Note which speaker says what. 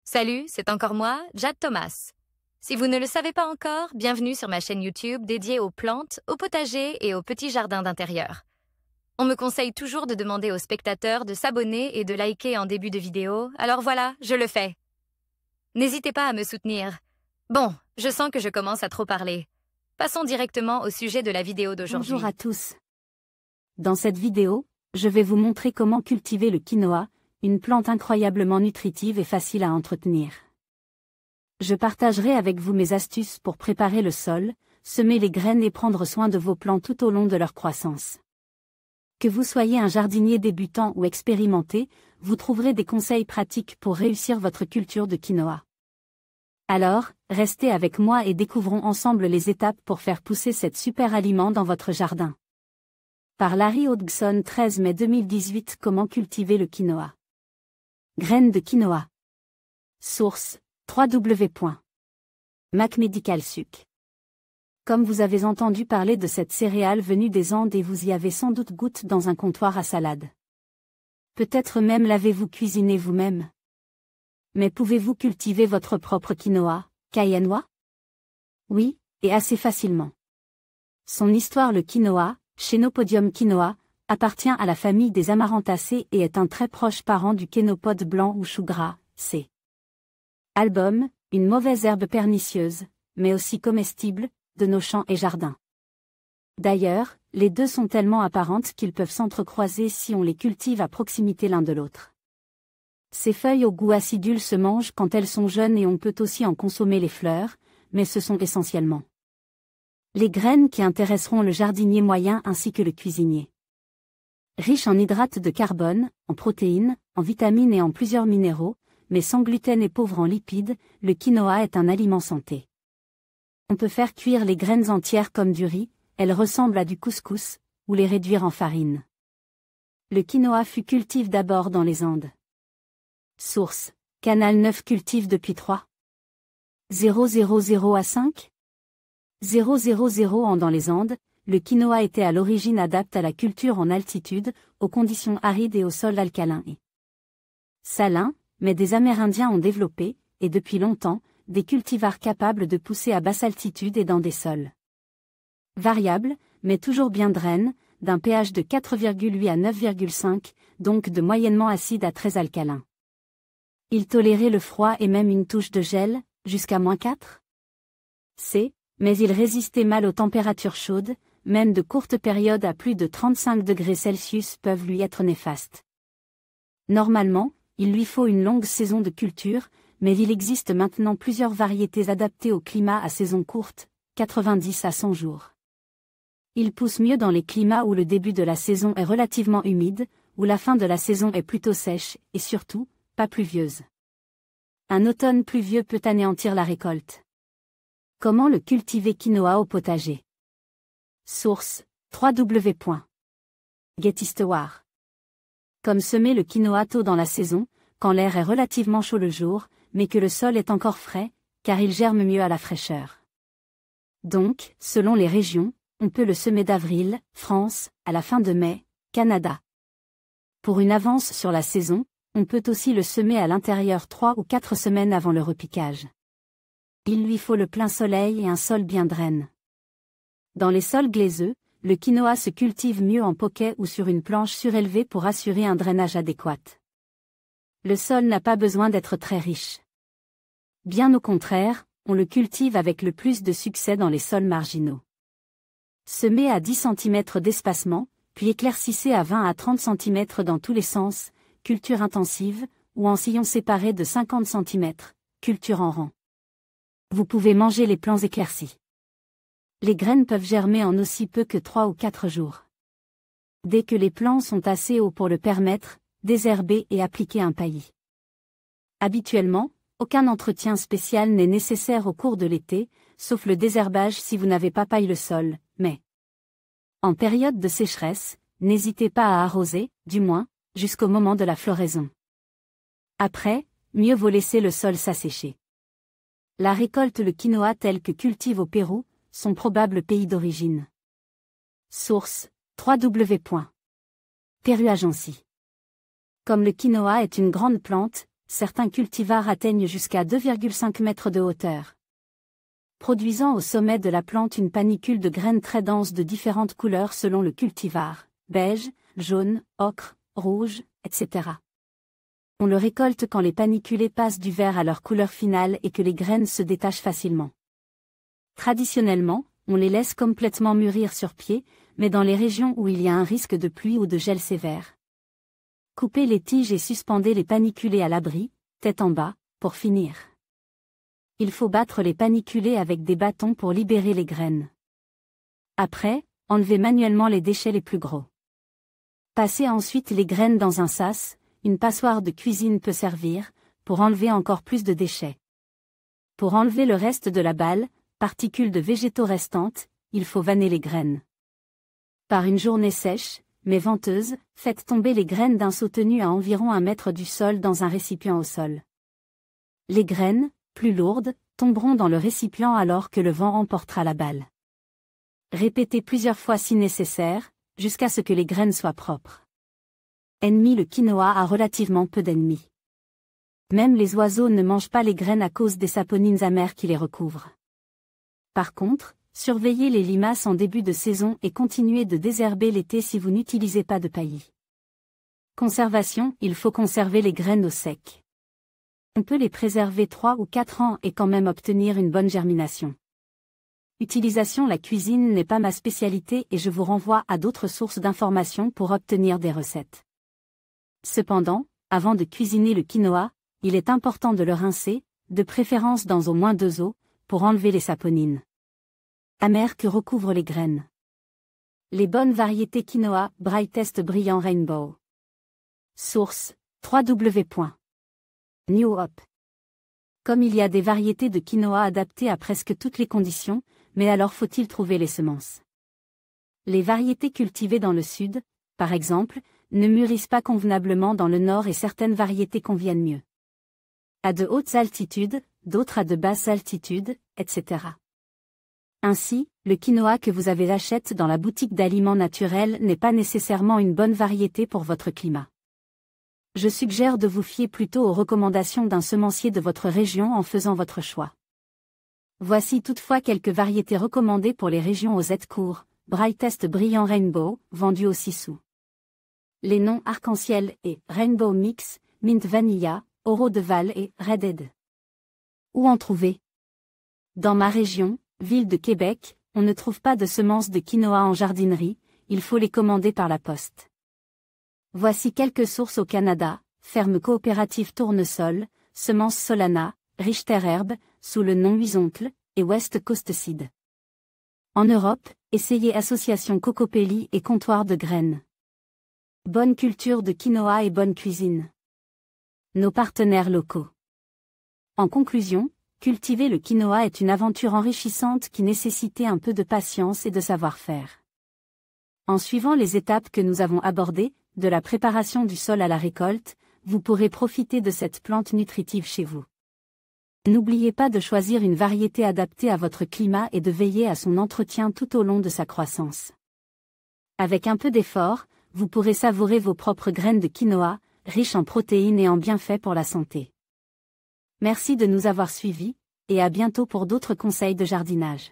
Speaker 1: Salut, c'est encore moi, Jade Thomas. Si vous ne le savez pas encore, bienvenue sur ma chaîne YouTube dédiée aux plantes, aux potagers et aux petits jardins d'intérieur. On me conseille toujours de demander aux spectateurs de s'abonner et de liker en début de vidéo, alors voilà, je le fais. N'hésitez pas à me soutenir. Bon, je sens que je commence à trop parler. Passons directement au sujet de la vidéo d'aujourd'hui.
Speaker 2: Bonjour à tous. Dans cette vidéo, je vais vous montrer comment cultiver le quinoa, une plante incroyablement nutritive et facile à entretenir. Je partagerai avec vous mes astuces pour préparer le sol, semer les graines et prendre soin de vos plants tout au long de leur croissance. Que vous soyez un jardinier débutant ou expérimenté, vous trouverez des conseils pratiques pour réussir votre culture de quinoa. Alors, restez avec moi et découvrons ensemble les étapes pour faire pousser cet super aliment dans votre jardin. Par Larry Hodgson, 13 mai 2018. Comment cultiver le quinoa. Graines de quinoa. Source, www.macmedicalsuc. Comme vous avez entendu parler de cette céréale venue des Andes et vous y avez sans doute goûté dans un comptoir à salade. Peut-être même l'avez-vous cuisiné vous-même. Mais pouvez-vous cultiver votre propre quinoa, cayenois? Oui, et assez facilement. Son histoire. Le quinoa, Chenopodium quinoa, appartient à la famille des Amaranthaceae et est un très proche parent du kénopode blanc ou chou gras, C. Album, une mauvaise herbe pernicieuse, mais aussi comestible, de nos champs et jardins. D'ailleurs, les deux sont tellement apparentes qu'ils peuvent s'entrecroiser si on les cultive à proximité l'un de l'autre. Ces feuilles au goût acidule se mangent quand elles sont jeunes et on peut aussi en consommer les fleurs, mais ce sont essentiellement les graines qui intéresseront le jardinier moyen ainsi que le cuisinier. Riche en hydrates de carbone, en protéines, en vitamines et en plusieurs minéraux, mais sans gluten et pauvre en lipides, le quinoa est un aliment santé. On peut faire cuire les graines entières comme du riz, elles ressemblent à du couscous, ou les réduire en farine. Le quinoa fut cultivé d'abord dans les Andes. Source, Canal 9. Cultive depuis 3. 000 à 5. 000 ans. Dans les Andes, le quinoa était à l'origine adapté à la culture en altitude, aux conditions arides et au sol alcalin et salin, mais des Amérindiens ont développé, et depuis longtemps, des cultivars capables de pousser à basse altitude et dans des sols variables, mais toujours bien draines, d'un pH de 4,8 à 9,5, donc de moyennement acide à très alcalin. Ils toléraient le froid et même une touche de gel, jusqu'à -4 C, mais ils résistaient mal aux températures chaudes, même de courtes périodes à plus de 35 degrés Celsius peuvent lui être néfastes. Normalement, il lui faut une longue saison de culture, mais il existe maintenant plusieurs variétés adaptées au climat à saison courte, 90 à 100 jours. Il pousse mieux dans les climats où le début de la saison est relativement humide, où la fin de la saison est plutôt sèche, et surtout, pas pluvieuse. Un automne pluvieux peut anéantir la récolte. Comment le cultiver quinoa au potager? Source, www.gethistoire. Comme semer le quinoa tôt dans la saison, quand l'air est relativement chaud le jour, mais que le sol est encore frais, car il germe mieux à la fraîcheur. Donc, selon les régions, on peut le semer d'avril, France, à la fin de mai, Canada. Pour une avance sur la saison, on peut aussi le semer à l'intérieur 3 ou 4 semaines avant le repiquage. Il lui faut le plein soleil et un sol bien draine. Dans les sols glaiseux, le quinoa se cultive mieux en poquet ou sur une planche surélevée pour assurer un drainage adéquat. Le sol n'a pas besoin d'être très riche. Bien au contraire, on le cultive avec le plus de succès dans les sols marginaux. Semez à 10 cm d'espacement, puis éclaircissez à 20 à 30 cm dans tous les sens, culture intensive, ou en sillons séparés de 50 cm, culture en rang. Vous pouvez manger les plants éclaircis. Les graines peuvent germer en aussi peu que 3 ou 4 jours. Dès que les plants sont assez hauts pour le permettre, désherber et appliquer un paillis. Habituellement, aucun entretien spécial n'est nécessaire au cours de l'été, sauf le désherbage si vous n'avez pas paillé le sol, mais en période de sécheresse, n'hésitez pas à arroser, du moins, jusqu'au moment de la floraison. Après, mieux vaut laisser le sol s'assécher. La récolte. Le quinoa tel que cultive au Pérou, son probable pays d'origine. Source, www.peruagency. Comme le quinoa est une grande plante, certains cultivars atteignent jusqu'à 2,5 mètres de hauteur, produisant au sommet de la plante une panicule de graines très denses de différentes couleurs selon le cultivar, beige, jaune, ocre, rouge, etc. On le récolte quand les paniculés passent du vert à leur couleur finale et que les graines se détachent facilement. Traditionnellement, on les laisse complètement mûrir sur pied, mais dans les régions où il y a un risque de pluie ou de gel sévère, coupez les tiges et suspendez les paniculés à l'abri, tête en bas, pour finir. Il faut battre les paniculés avec des bâtons pour libérer les graines. Après, enlevez manuellement les déchets les plus gros. Passez ensuite les graines dans un sas, une passoire de cuisine peut servir, pour enlever encore plus de déchets. Pour enlever le reste de la balle, particules de végétaux restantes, il faut vanner les graines. Par une journée sèche, mais venteuse, faites tomber les graines d'un seau tenu à environ 1 mètre du sol dans un récipient au sol. Les graines, plus lourdes, tomberont dans le récipient alors que le vent emportera la balle. Répétez plusieurs fois si nécessaire, jusqu'à ce que les graines soient propres. Le quinoa a relativement peu d'ennemis. Même les oiseaux ne mangent pas les graines à cause des saponines amères qui les recouvrent. Par contre, surveillez les limaces en début de saison et continuez de désherber l'été si vous n'utilisez pas de paillis. Conservation, il faut conserver les graines au sec. On peut les préserver 3 ou 4 ans et quand même obtenir une bonne germination. Utilisation. La cuisine n'est pas ma spécialité et je vous renvoie à d'autres sources d'informations pour obtenir des recettes. Cependant, avant de cuisiner le quinoa, il est important de le rincer, de préférence dans au moins 2 eaux, pour enlever les saponines amères que recouvrent les graines. Les bonnes variétés quinoa, Brightest Brilliant Rainbow. Source, www.New Hope. Comme il y a des variétés de quinoa adaptées à presque toutes les conditions, mais alors faut-il trouver les semences? Les variétés cultivées dans le sud, par exemple, ne mûrissent pas convenablement dans le nord et certaines variétés conviennent mieux à de hautes altitudes, d'autres à de basses altitudes, etc. Ainsi, le quinoa que vous avez achète dans la boutique d'aliments naturels n'est pas nécessairement une bonne variété pour votre climat. Je suggère de vous fier plutôt aux recommandations d'un semencier de votre région en faisant votre choix. Voici toutefois quelques variétés recommandées pour les régions aux aides courts, Brightest Brilliant Rainbow, vendu au 6 sous. Les noms arc-en-ciel et Rainbow Mix, Mint Vanilla, Oro de Val et Redhead. Où en trouver? Dans ma région, ville de Québec, on ne trouve pas de semences de quinoa en jardinerie, il faut les commander par la poste. Voici quelques sources au Canada, ferme coopérative Tournesol, semences Solana, Richter Herbe, sous le nom Huisoncle, et West Coast Seed. En Europe, essayez Association Cocopelli et Comptoir de graines. Bonne culture de quinoa et bonne cuisine. Nos partenaires locaux. En conclusion, cultiver le quinoa est une aventure enrichissante qui nécessite un peu de patience et de savoir-faire. En suivant les étapes que nous avons abordées, de la préparation du sol à la récolte, vous pourrez profiter de cette plante nutritive chez vous. N'oubliez pas de choisir une variété adaptée à votre climat et de veiller à son entretien tout au long de sa croissance. Avec un peu d'effort, vous pourrez savourer vos propres graines de quinoa, riches en protéines et en bienfaits pour la santé. Merci de nous avoir suivis, et à bientôt pour d'autres conseils de jardinage.